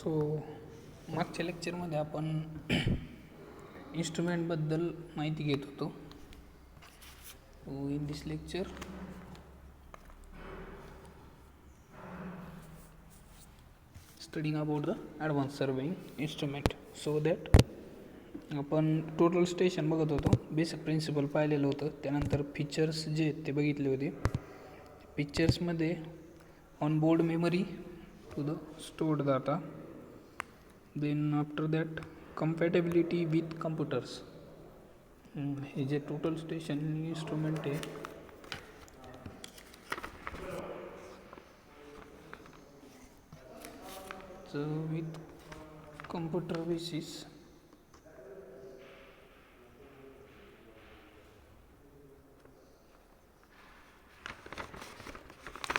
सो मागच्या लेक्चरमध्ये आपण इन्स्ट्रुमेंटबद्दल माहिती घेत होतो. In this lecture studying about the advance surveying instrument. So that आपण टोटल स्टेशन बघत होतो, बेसिक प्रिन्सिपल पाहिलेलं होतं. त्यानंतर फीचर्स जे आहेत ते बघितले होते. पिक्चर्समध्ये on board memory to the stored data. Then after that compatibility with computers. हे जे टोटल स्टेशन इन्स्ट्रुमेंट आहे विथ कम्प्युटर बेसिस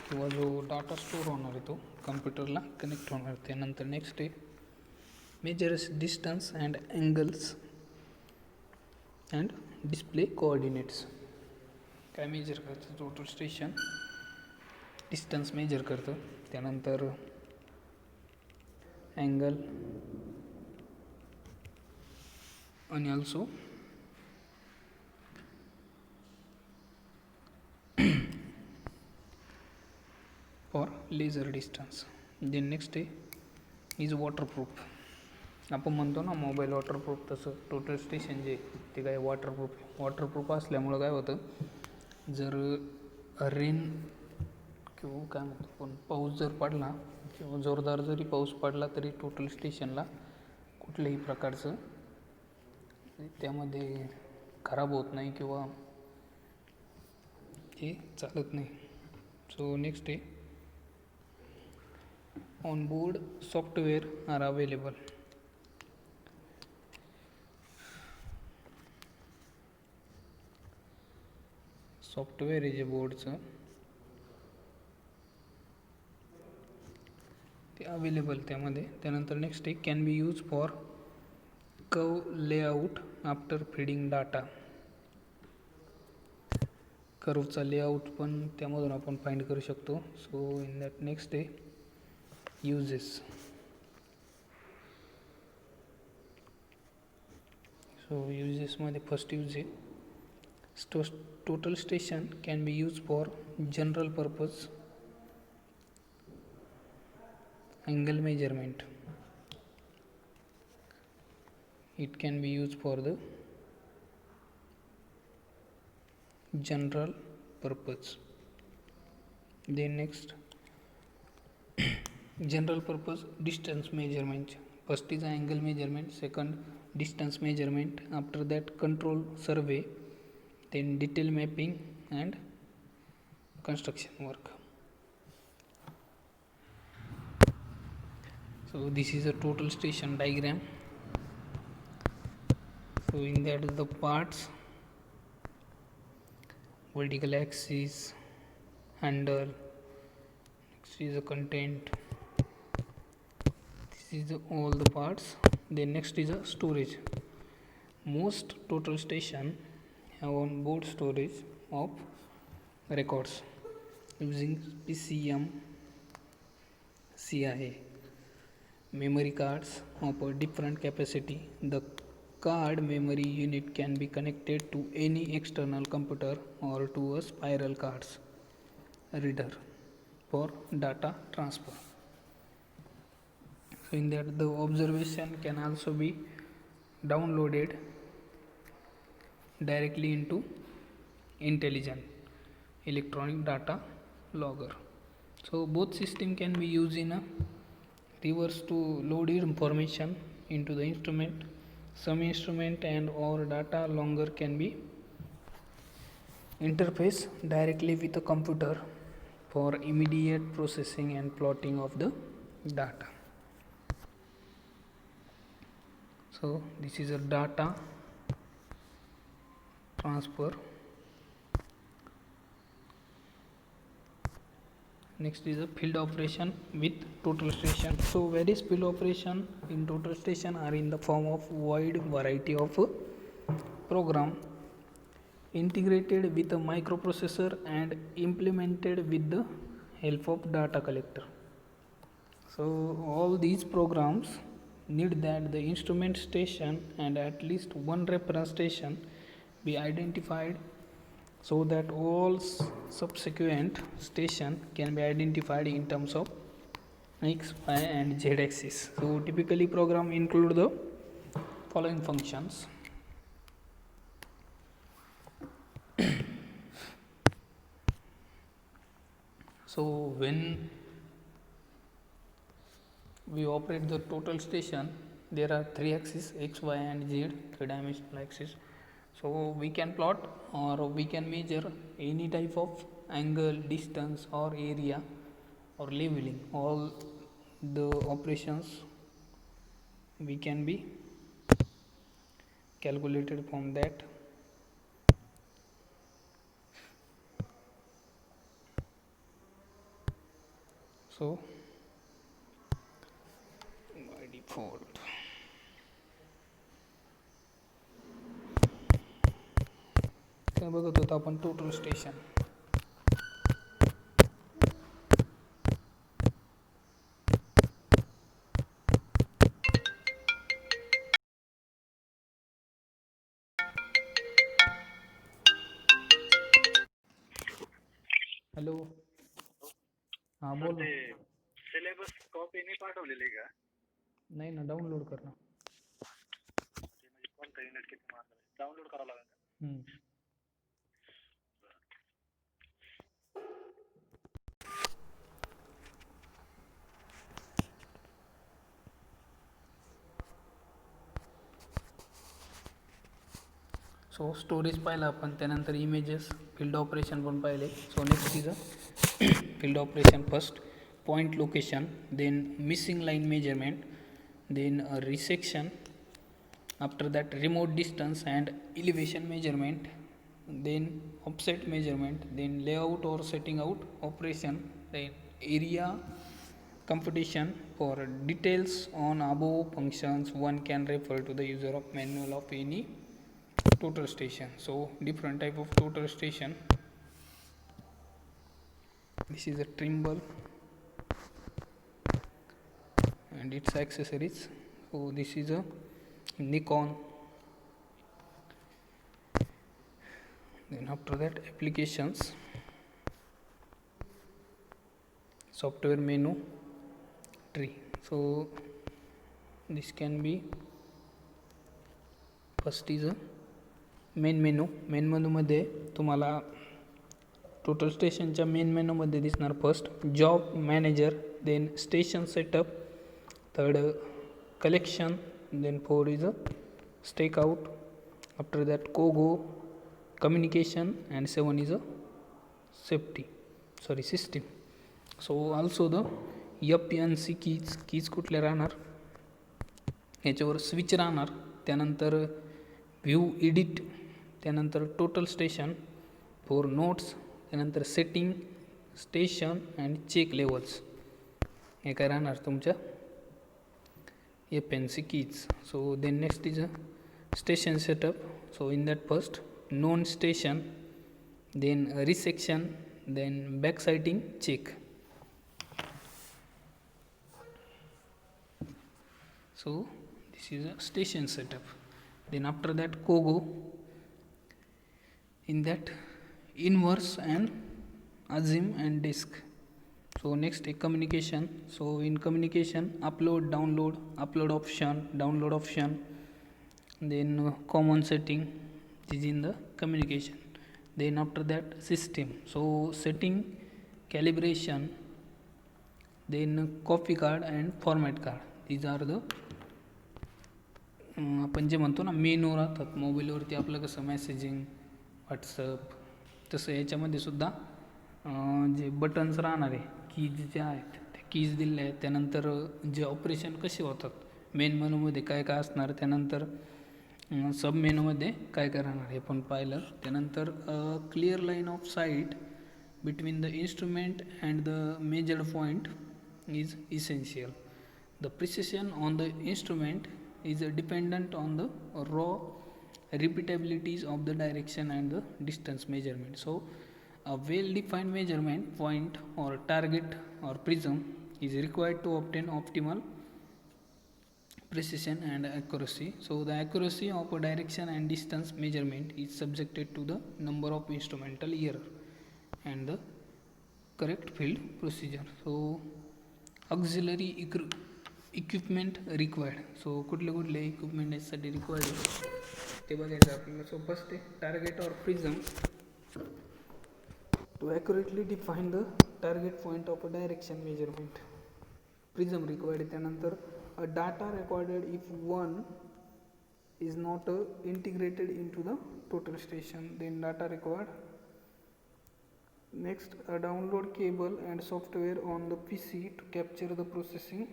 किंवा जो डाटा स्टोर होणार आहे तो कम्प्युटरला कनेक्ट होणार. त्यानंतर नेक्स्ट आहे measures distance and angles and display coordinates. काय मेजर करतं टोटल स्टेशन? डिस्टन्स मेजर करतं. त्यानंतर अँगल आणि also for laser distance. Then next आहे इज वॉटरप्रूफ. आपण म्हणतो ना मोबाईल वॉटरप्रूफ, तसं टोटल स्टेशन जे ते काय वॉटरप्रूफ असल्यामुळं काय होतं, जर रेन किंवा काय म्हणतो पण पाऊस जर पडला किंवा जोरदार जरी पाऊस पडला तरी टोटल स्टेशनला कुठल्याही प्रकारचं त्यामध्ये खराब होत नाही किंवा हे चालत नाही. सो नेक्स्ट आहे on board software are available. Software आहे जे बोर्डचं ते अवेलेबल त्यामध्ये. त्यानंतर नेक्स्ट आहे can be use for curve layout after feeding data. कर्वचा लेआउट पण त्यामधून आपण फाइंड करू शकतो. सो इन दॅट नेक्स्ट आहे युजेस. सो युजेसमध्ये फर्स्ट यूज आहे total station can be used for general purpose angle measurement. It can be used for the general purpose. Then next general purpose distance measurement. First is angle measurement, second distance measurement, after that control survey, then detail mapping and construction work. So this is a total station diagram. So in that is the parts: vertical axis, handle, next is the content, this is all the parts. Then next is a storage. Most total station have on board storage of records using PCM CIA. Memory cards of a different capacity. The card memory unit can be connected to any external computer or to a spiral cards reader for data transfer. So in that the observation can also be downloaded directly into intelligent electronic data logger. So both system can be used in a reverse to load information into the instrument. Some instrument and or data logger can be interface directly with the computer for immediate processing and plotting of the data. So this is a data transfer. Next is a field operation with total station. So various field operation in total station are in the form of wide variety of program integrated with a microprocessor and implemented with the help of data collector. So all these programs need that the instrument station and at least one reference station be identified so that all subsequent station can be identified in terms of x, y and z axis. So typically program include the following functions. So when we operate the total station, there are three axes x, y and z, three dimensional axis. So we can plot or we can measure any type of angle, distance or area or leveling. All the operations we can be calculated from that. So by default काय बघत होतो आपण total station. Hello, हां बोल ना. Syllabus copy नाही पाठवलेली का? नाही ना, डाउनलोड कर ना. म्हणजे कोणतं युनिट किती मार्क डाउनलोड करावं लागेल का? सो स्टोरेज पाहिलं आपण, त्यानंतर इमेजेस, फील्ड ऑपरेशन पण पाहिले. So next is field operation. First, point location, then missing line measurement, then resection, after that remote distance and elevation measurement, then offset measurement, then layout or setting out operation, then area computation. For details on above functions, one can refer to the user of manual of any total station. So different type of total station. This is a Trimble and its accessories. So this is a Nikon. Then after that, applications, software menu, tree. So this can be, first is a main मेनूमध्ये तुम्हाला total स्टेशनच्या main मेनूमध्ये दिसणार first job manager, then station setup, third collection, then four is a stake out, after that COGO communication and seven is a system. So also the FNC keys कुठल्या राहणार, याच्यावर switch राहणार. त्यानंतर view edit, त्यानंतर total station, four notes, त्यानंतर setting station and check levels, हे काय राहणार तुमच्या FNC keys. So then next is a station setup. So in that first known station, then resection, then back sighting check. So this is a station setup. Then after that Kogo, in that inverse and Azim and disk. So next a communication. So in communication, upload, download option, then common setting, this is in the communication. Then after that system. So setting, calibration, then copy card and format card, these are the आपण जे म्हणतो ना मेनू राहतात मोबाईलवरती आपलं, कसं messaging, WhatsApp, तसं याच्यामध्ये सुद्धा जे बटन्स राहणार आहे, कीज जे आहेत ते कीज दिले आहेत. त्यानंतर जे ऑपरेशन कसे होतात मेन मेनूमध्ये काय काय असणार, त्यानंतर सब मेनूमध्ये काय काय राहणार हे पण पाहिलं. त्यानंतर clear line of site between the instrument and the measured point is essential. The precision on the instrument is dependent on the raw repeatabilities of the direction and the distance measurement. So a well defined measurement point or target or prism is required to obtain optimal precision and accuracy. So the accuracy of a direction and distance measurement is subjected to the number of instrumental error and the correct field procedure. So auxiliary equipment required. So कुठले equipment यासाठी required आहे ते बघायचं आपल्याला. So first आहे target और prism. To accurately define the target point of a direction measurement, prism required. त्यानंतर a data recorded if one is not integrated into the total station, then data required. Next, a download cable and software on the PC to capture the processing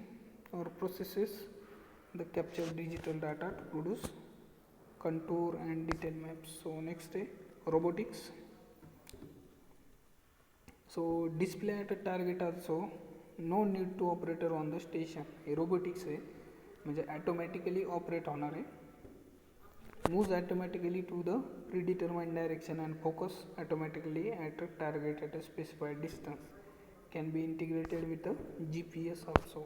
or processes the captured digital data to produce contour and detail maps. So next day, robotics. So display at a target also, no need to operator on the station. हे robotics आहे म्हणजे automatically operate होणार आहे. Moves automatically to the predetermined direction and focus automatically at a target at a specified distance. Can be integrated with a GPS also.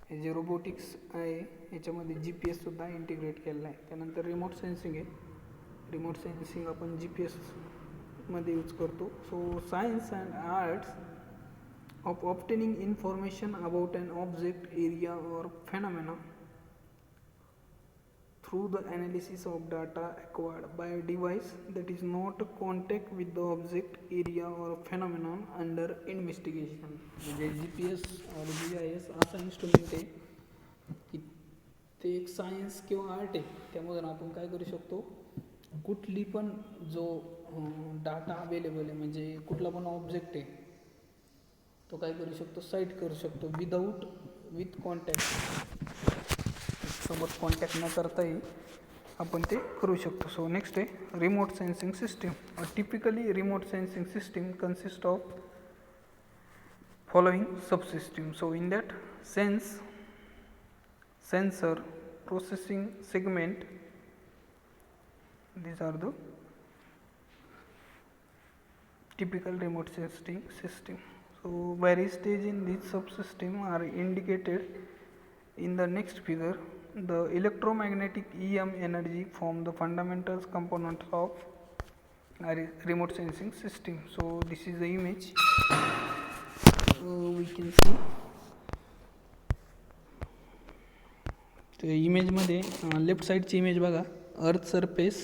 Hey J robotics आहे याच्यामध्ये GPS सुद्धा integrate केलेला आहे. त्यानंतर रिमोट सेन्सिंग आहे. Remote sensing आपण GPS मध्ये use करतो. So science and arts of obtaining information about an object area or phenomena through the analysis of data acquired by a device that is not contact with the object area or phenomenon under investigation. म्हणजे GPS और GIS असा instrument आहे की ते एक science किंवा art आहे. त्यामधून आपण काय करू शकतो, कुठली पण जो डाटा अवेलेबल आहे म्हणजे कुठला पण ऑब्जेक्ट आहे तो काय करू शकतो, साईट करू शकतो विथ कॉन्टॅक्ट. सोबत कॉन्टॅक्ट न करताही आपण ते करू शकतो. सो नेक्स्ट आहे remote sensing system. Typically remote sensing system consist of following subsystem. So in that sensor, processing segment, these are the typical remote sensing system. So various stages in this subsystem are indicated in the next figure. The electromagnetic EM energy form the fundamental component of remote sensing system. So this is the image. So we can see तर इमेजमध्ये left साईडची image बघा, earth surface.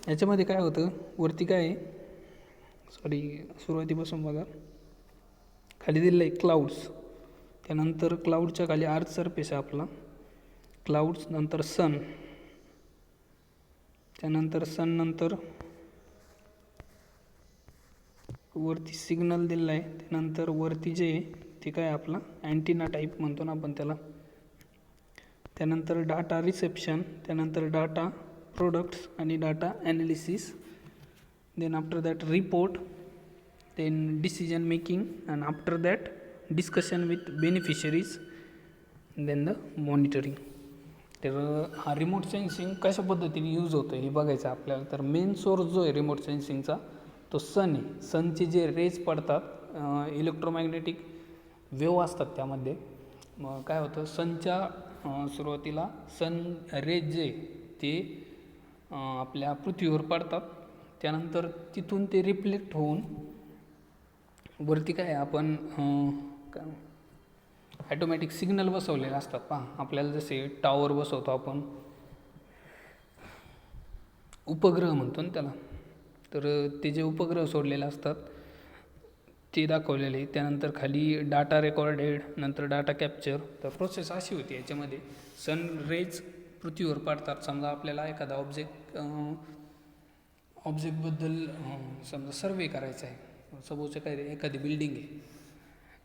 याच्यामध्ये काय होतं, वरती काय आहे, सुरुवातीपासून बघा, खाली दिलेलं आहे क्लाउड्स. त्यानंतर क्लाउडच्या खाली अर्थ सरफेस आहे आपला, क्लाउड्स नंतर सन, त्यानंतर सन नंतर वरती सिग्नल दिलेला आहे. त्यानंतर वरती जे ते काय आपला अँटिना टाईप म्हणतो ना आपण त्याला. त्यानंतर डाटा रिसेप्शन, त्यानंतर डाटा प्रोडक्ट्स आणि data analysis. Then after that report, then decision making, and after that discussion with beneficiaries, then the monitoring. तर हा रिमोट सेन्सिंग कशा पद्धतीने यूज होतं हे बघायचं आपल्याला. तर मेन सोर्स जो आहे रिमोट सेन्सिंगचा तो सन आहे. सनचे जे रेज पडतात, इलेक्ट्रोमॅग्नेटिक वेव्ह असतात त्यामध्ये. मग काय होतं, सनच्या सुरुवातीला सन रेज जे ते आपल्या पृथ्वीवर पडतात. त्यानंतर तिथून ते रिफ्लेक्ट होऊन वरती काय आपण ॲटोमॅटिक सिग्नल बसवलेले असतात पहा. आपल्याला जसे टॉवर बसवतो आपण, उपग्रह म्हणतो ना त्याला, तर ते जे उपग्रह सोडलेले असतात ते दाखवलेले. त्यानंतर खाली डाटा रेकॉर्डेड, नंतर डाटा कॅप्चर. तर प्रोसेस अशी होती याच्यामध्ये, सन रेज पृथ्वीवर पडतात. समजा आपल्याला एखादा ऑब्जेक्टबद्दल समजा सर्वे करायचा आहे, सपोज काय एखादी बिल्डिंग आहे,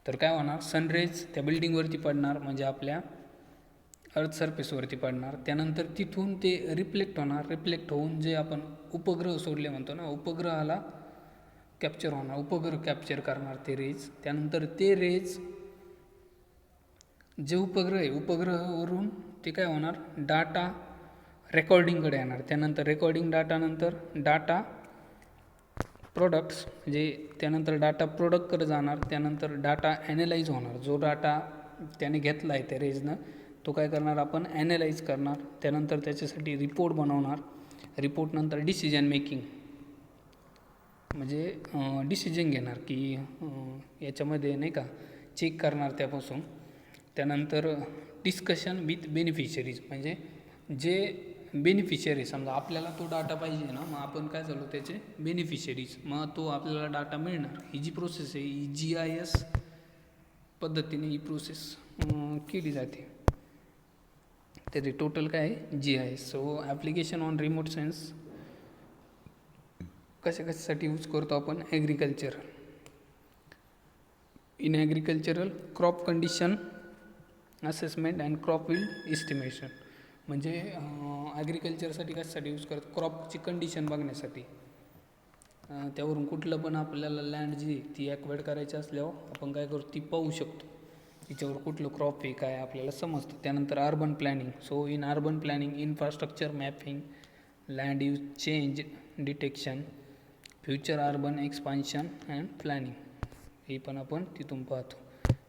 तर काय होणार, सनरेज त्या बिल्डिंगवरती पडणार म्हणजे आपल्या अर्थ सरफेसवरती पडणार. त्यानंतर तिथून ते रिफ्लेक्ट होणार, रिफ्लेक्ट होऊन जे आपण उपग्रह सोडले म्हणतो ना, उपग्रहाला कॅप्चर होणार, उपग्रह कॅप्चर करणार ते रेज. त्यानंतर ते रेज जे उपग्रह आहे, उपग्रहावरून ते काय होणार, डाटा रेकॉर्डिंगकडे येणार. त्यानंतर रेकॉर्डिंग डाटा, नंतर डाटा प्रोडक्ट्स म्हणजे त्यानंतर डाटा प्रोडक्टकडे जाणार, त्यानंतर डाटा ॲनालाइज होणार. जो डाटा त्याने घेतला आहे त्या रेजनं तो काय करणार आपण ॲनालाइज करणार, त्यानंतर त्याच्यासाठी रिपोर्ट बनवणार. रिपोर्टनंतर डिसिजन मेकिंग म्हणजे डिसिजन घेणार की याच्यामध्ये नाही का चेक करणार त्यापासून. त्यानंतर डिस्कशन विथ बेनिफिशरीज म्हणजे जे बेनिफिशरी समजा आपल्याला तो डाटा पाहिजे ना, मग आपण काय झालो त्याचे बेनिफिशरीज, मग तो आपल्याला डाटा मिळणार. ही जी प्रोसेस आहे ही GIS पद्धतीने ही प्रोसेस केली जाते. त्याचे टोटल काय आहे GIS. So application on remote sense कशासाठी यूज करतो आपण agriculture. In agricultural crop condition assessment and crop yield estimation म्हणजे ॲग्रिकल्चरसाठी कशासाठी यूज करतो क्रॉपची कंडिशन बघण्यासाठी. त्यावरून कुठलं पण आपल्याला लँड जी ती ॲक्वायर्ड करायची असल्यावर आपण काय करू ती पाहू शकतो, तिच्यावर कुठलं क्रॉप आहे काय आपल्याला समजतं. त्यानंतर urban planning. So in urban planning infrastructure mapping, land use change detection, future urban expansion and planning हे पण आपण तिथून पाहतो.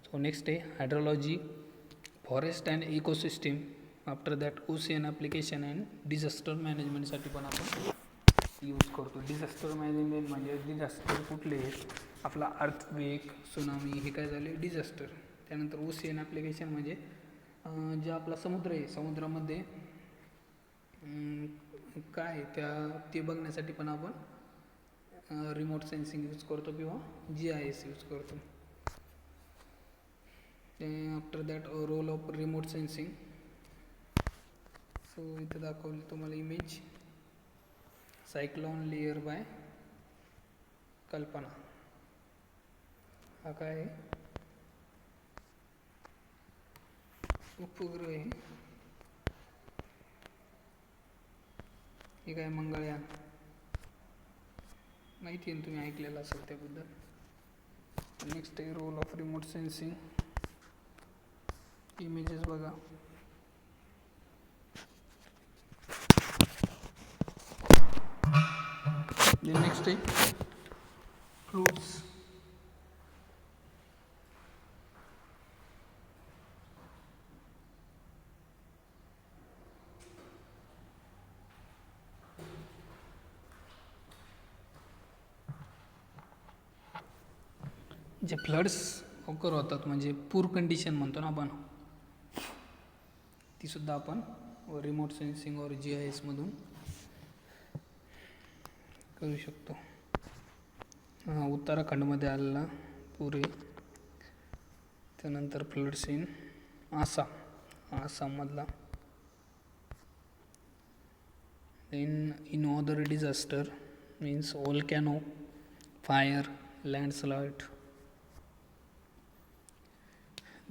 सो नेक्स्ट आहे hydrology, forest and ecosystem. After that ocean application and disaster मॅनेजमेंटसाठी पण आपण यूज करतो. डिझास्टर मॅनेजमेंट म्हणजे डिझास्टर कुठले आहेत आपला अर्थक्वेक, सुनामी हे काय झाले डिझास्टर. त्यानंतर ओशियन ॲप्लिकेशन म्हणजे जे आपला समुद्र आहे समुद्रामध्ये काय ते बघण्यासाठी पण आपण रिमोट सेन्सिंग यूज करतो किंवा GIS यूज करतो. After that role of remote sensing. So इथं दाखवली तुम्हाला image cyclone layer by Kalpana. हा काय आहे उपग्रह आहे, हे काय मंगळयान माहिती आहे तुम्ही ऐकलेलं असेल त्याबद्दल. नेक्स्ट आहे role of remote sensing. Images बघा. नेक्स्ट आहे फ्लूड्स. जे फ्लड्स ऑकर होतात म्हणजे पूर कंडिशन म्हणतो ना आपण, तीसुद्धा आपण रिमोट सेन्सिंग और GIS मधून करू शकतो. उत्तराखंडमध्ये आलेला पूर आहे. त्यानंतर फ्लड्स इन आसाममधला. In other disaster means volcano, fire, landslide.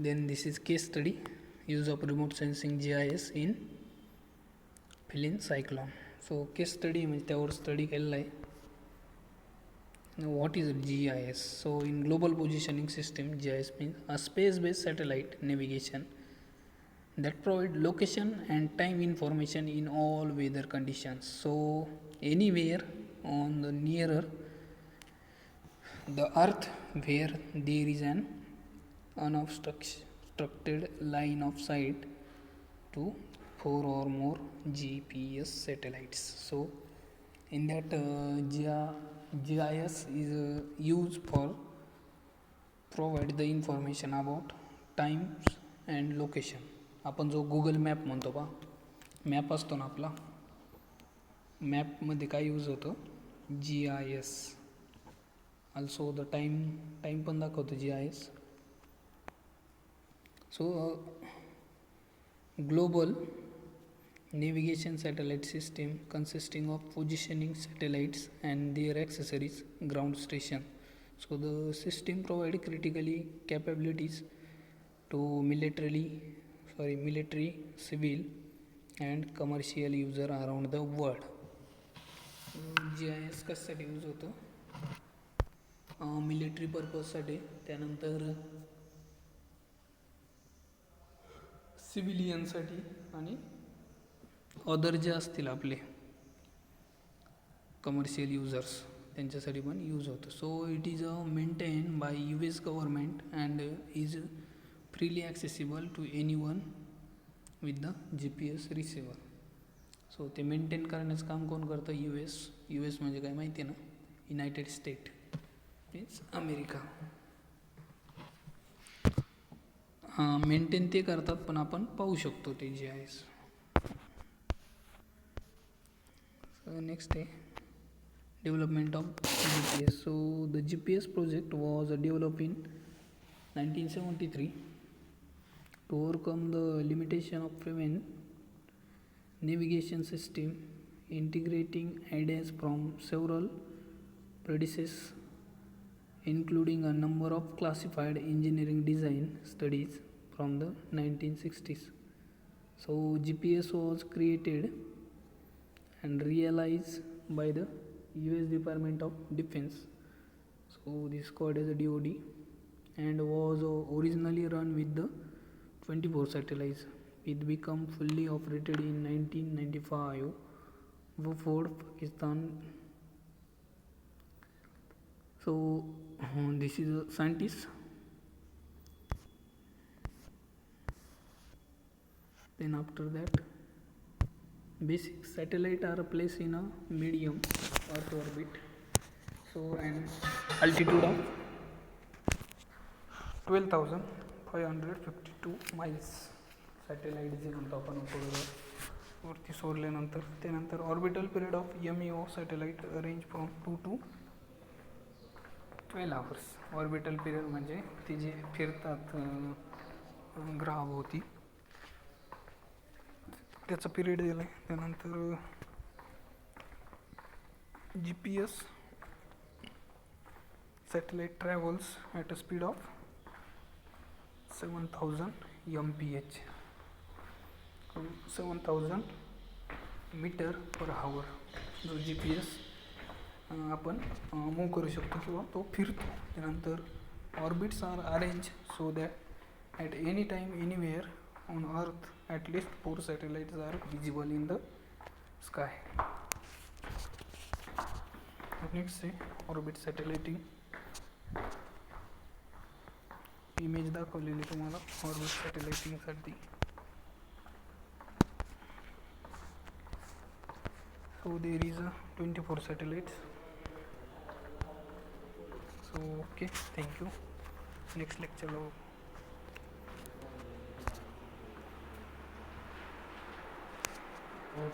Then this is case study, use of remote sensing GIS in Philippine cyclone. So case study म्हणजे त्यावर स्टडी केलेला आहे. What is GIS? So in global positioning system, GIS means a space-based satellite navigation that provide location and time information in all weather conditions. So anywhere on the nearer the earth where there is an unobstructed line of sight to 4 or more GPS satellites. So in that GIS is used for provide the information about times and location. आपण जो Google map म्हणतो पा, map असतो ना आपला, मॅपमध्ये काय use होतं GIS. Also the time पण दाखवतो GIS. So global navigation satellite system consisting of positioning satellites and their accessories ground station. So the system provide critically capabilities to military, civil and commercial user around the world. GIS कशासाठी use होतं military पर्पजसाठी, त्यानंतर सिव्हिलियनसाठी आणि other जे असतील आपले commercial users त्यांच्यासाठी पण यूज होतं. So it is maintain by US government and is freely accessible to any one with the GPS receiver. So ते मेंटेन करण्याचं काम कोण करतं? US म्हणजे काय माहिती आहे ना? United state means America. Maintain ते करतात, पण आपण पाहू शकतो ते GIS. नेक्स्ट आहे development of GPS. So the GPS project was developed in 1973 to overcome the limitation of navigation system, integrating ideas from several predecessors, including a number of classified engineering design studies from the 1960s. So GPS was created and realized by the US Department of Defense. So this called as a DoD and was originally run with the 24 satellites. It became fully operated in 1995 for Pakistan. So this is a scientist. Then after that, basic satellite are placed in a medium Earth orbit. So an altitude of 12,552 miles. Satellite जे म्हणतो आपण वरती सोडल्यानंतर त्यानंतर orbital period of MEO satellite range from 2 to 12 hours. Orbital period म्हणजे ते जे फिरतात ग्रहाभोवती त्याचा period दिला आहे. त्यानंतर GPS satellite travels at a speed of 7,000 mph, 7,000 metre per hour. जो GPS आपण मूव करू शकतो किंवा तो फिरतो. त्यानंतर orbits are arrange so that at any time anywhere on earth at least 4 satellites are visible in the sky. Next आहे orbit सॅटेलाइटिंग. Image दाखवलेली तुम्हाला orbit सॅटेलाइटिंगसाठी. So there is a 24 satellites. So okay, thank you. Next lecture. हाँ